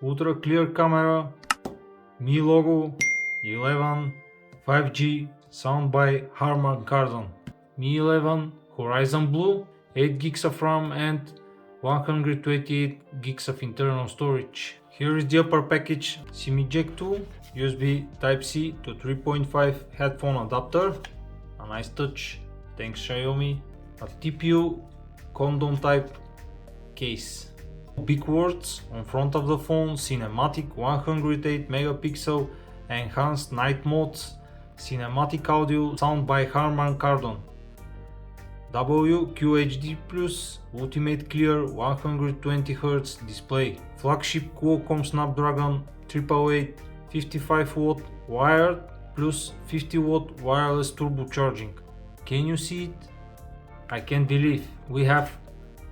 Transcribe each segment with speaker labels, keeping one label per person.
Speaker 1: ultra clear camera, Mi logo, 11, 5G, sound by Harman Kardon. Mi 11 Horizon Blue, 8 gigs of RAM and 128 gigs of internal storage. Here is the upper package: SIM Jack 2, USB Type-C to 3.5 headphone adapter, a nice touch, thanks Xiaomi, a TPU condom type case. Big words on front of the phone: cinematic 108 megapixel, enhanced night modes, cinematic audio, sound by Harman Kardon. WQHD+, ultimate clear 120Hz display. Flagship Qualcomm Snapdragon 888, 55W wired plus 50W wireless turbocharging. Can you see it? I can't believe we have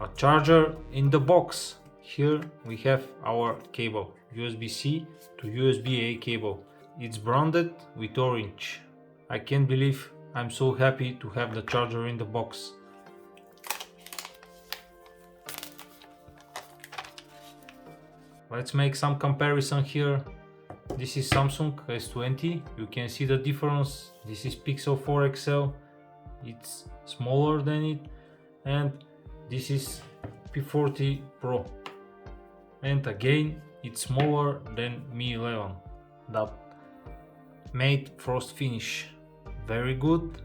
Speaker 1: a charger in the box. Here we have our cable, USB-C to USB-A cable. It's branded with orange. I can't believe I'm so happy to have the charger in the box. Let's make some comparison here. This is Samsung S20. You can see the difference. This is Pixel 4 XL. It's smaller than it. And this is P40 Pro. And again, it's smaller than Mi 11. That matte frost finish, very good,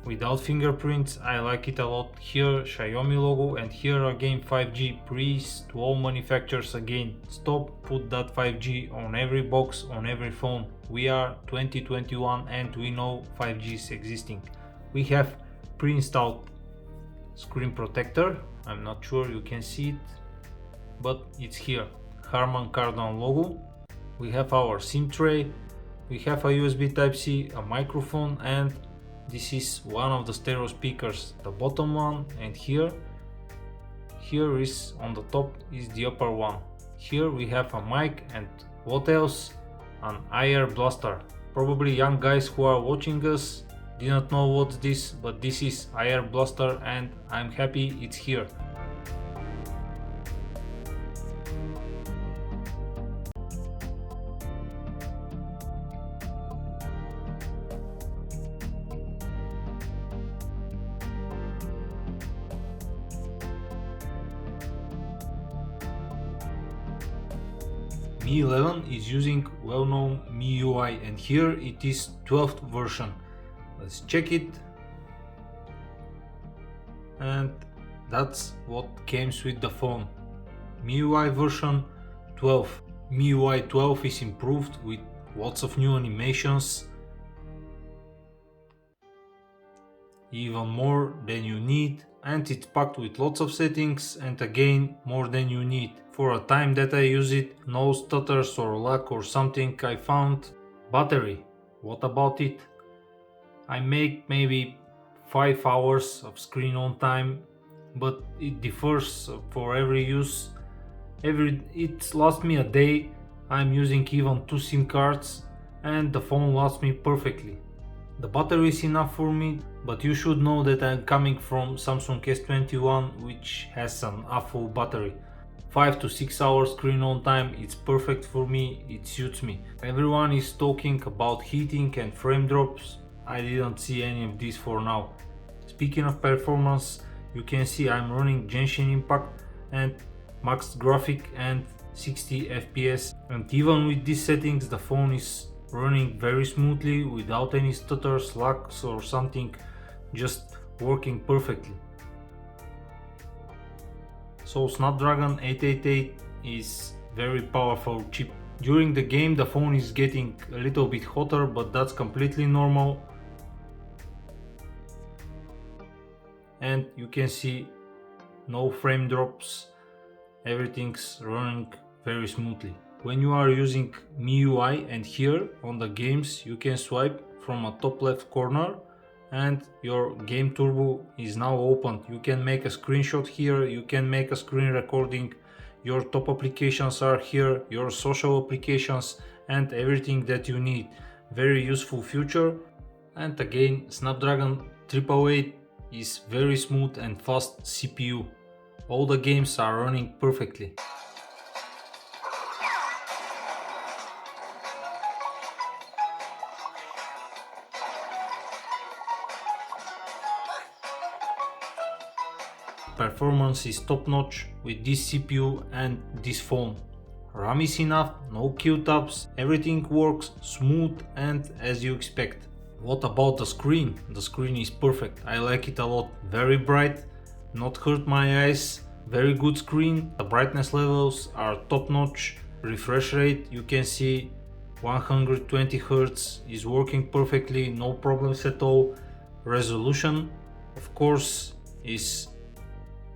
Speaker 1: without fingerprints. I like it a lot. Here Xiaomi logo, and here again 5G. Please, to all manufacturers, again, stop put that 5G on every box, on every phone. We are 2021 and we know 5G is existing. We have pre-installed screen protector. I'm not sure you can see it, but it's here, Harman Kardon logo. We have our SIM tray, we have a USB Type-C, a microphone, and this is one of the stereo speakers, the bottom one, and here is on the top is the upper one. Here we have a mic, and what else? An IR blaster. Probably young guys who are watching us didn't know what's this, but this is IR blaster and I'm happy it's here. Mi 11 is using well-known MIUI, and here it is 12th version. Let's check it. And that's what comes with the phone. MIUI version 12. MIUI 12 is improved with lots of new animations, even more than you need, and it's packed with lots of settings, and again more than you need. For a time that I use it, no stutters or lag or something I found. Battery, what about it? I make maybe 5 hours of screen on time, but it differs for every use. It lasts me a day. I'm using even 2 SIM cards and the phone lasts me perfectly. The battery is enough for me, but you should know that I'm coming from Samsung S21, which has an full battery. 5 to 6 hours screen on time, it's perfect for me, it suits me. Everyone is talking about heating and frame drops. I didn't see any of this for now. Speaking of performance, you can see I'm running Genshin Impact and max graphic and 60 FPS, and even with these settings the phone is running very smoothly without any stutters, lags or something, just working perfectly. So Snapdragon 888 is very powerful chip. During the game the phone is getting a little bit hotter, but that's completely normal. And you can see no frame drops, everything's running very smoothly. When you are using MIUI, and here on the games you can swipe from a top left corner and your game turbo is now opened. You can make a screenshot here, you can make a screen recording, your top applications are here, your social applications and everything that you need. Very useful feature. And again, Snapdragon 888 is very smooth and fast CPU. All the games are running perfectly. performance is top notch with this CPU and this phone. RAM is enough, no kill taps, everything works smooth and as you expect. What about the screen? The screen is perfect, I like it a lot. Very bright, not hurt my eyes, very good screen. The brightness levels are top notch. Refresh rate, you can see 120 Hz is working perfectly, no problems at all. Resolution, of course, is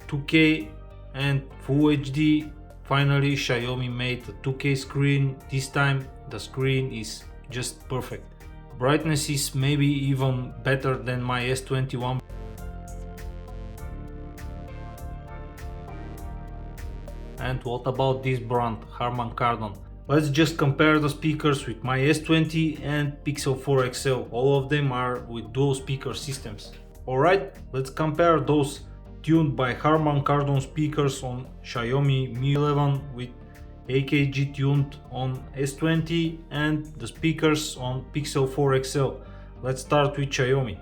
Speaker 1: 2K and Full HD. Finally, Xiaomi made a 2K screen. This time the screen is just perfect. Brightness is maybe even better than my S21. And what about this brand, Harman Kardon? Let's just compare the speakers with my S20 and Pixel 4 XL. All of them are with dual speaker systems. Alright, let's compare those tuned by Harman Kardon speakers on Xiaomi Mi 11 with AKG tuned on S20 and the speakers on Pixel 4 XL. Let's start with Xiaomi.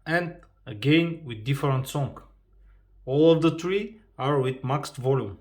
Speaker 1: And again with different song. All of the three are with maxed volume.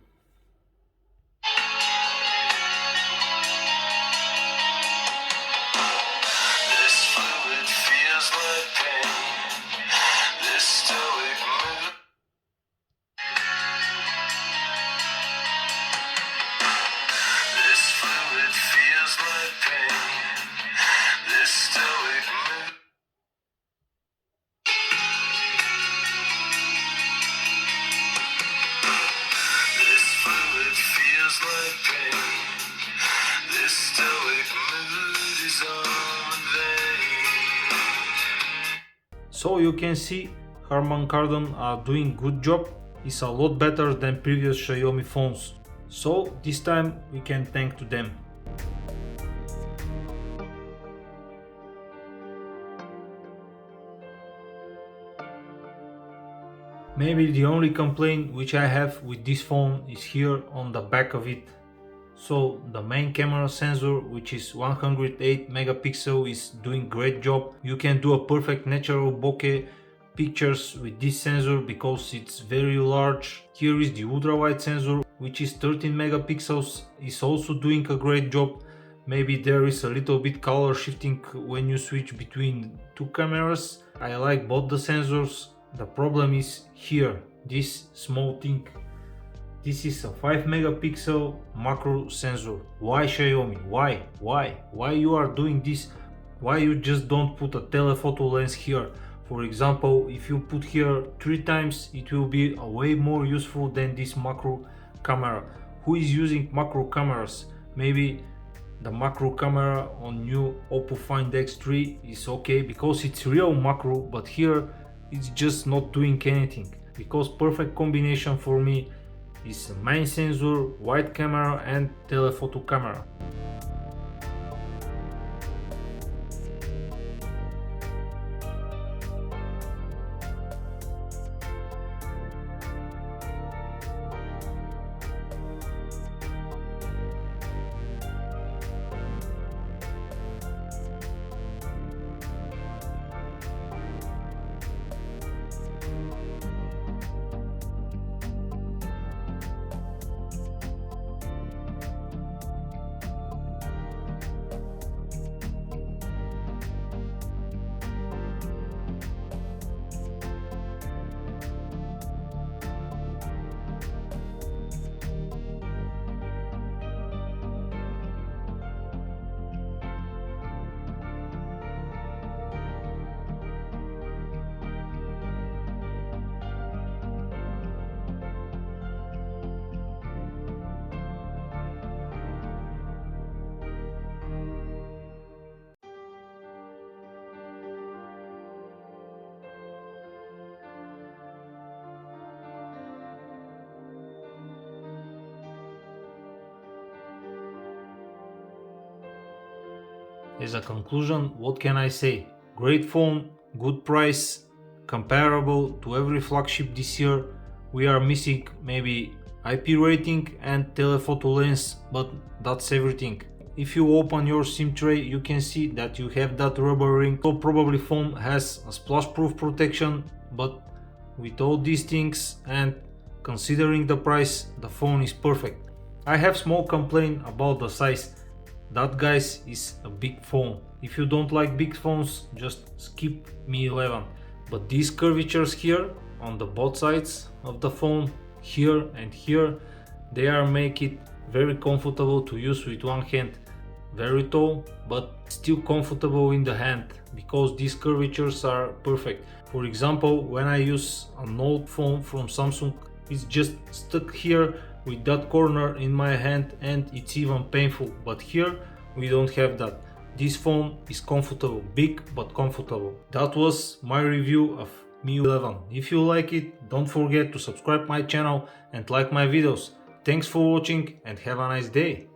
Speaker 1: So you can see Harman Kardon are doing good job. It's a lot better than previous Xiaomi phones. So this time we can thank to them. Maybe the only complaint which I have with this phone is here on the back of it. So the main camera sensor, which is 108 megapixel, is doing great job. You can do a perfect natural bokeh pictures with this sensor because it's very large. Here is the ultra wide sensor, which is 13 megapixels, is also doing a great job. Maybe there is a little bit color shifting when you switch between two cameras. I like both the sensors. The problem is here, this small thing. This is a 5 megapixel macro sensor. Why Xiaomi? Why you are doing this? Why you just don't put a telephoto lens here? For example, if you put here 3 times, it will be way more useful than this macro camera. Who is using macro cameras? Maybe the macro camera on new Oppo Find X3 is okay because it's real macro, but here it's just not doing anything. Because perfect combination for me is main sensor, wide camera and telephoto camera. As a conclusion, what can I say? Great phone, good price, comparable to every flagship this year. We are missing maybe IP rating and telephoto lens, but that's everything. If you open your SIM tray, you can see that you have that rubber ring, so probably phone has a splash proof protection, but with all these things and considering the price, the phone is perfect. I have small complaint about the size. That, guys, is a big phone. If you don't like big phones, just skip Mi 11. But these curvatures here on the both sides of the phone, here and here, they are make it very comfortable to use with one hand. Very tall, but still comfortable in the hand, because these curvatures are perfect. For example, when I use an old phone from Samsung, it's just stuck here with that corner in my hand and it's even painful, but here we don't have that. This phone is comfortable, big but comfortable. That was my review of Mi 11. If you like it, don't forget to subscribe my channel and like my videos. Thanks for watching and have a nice day.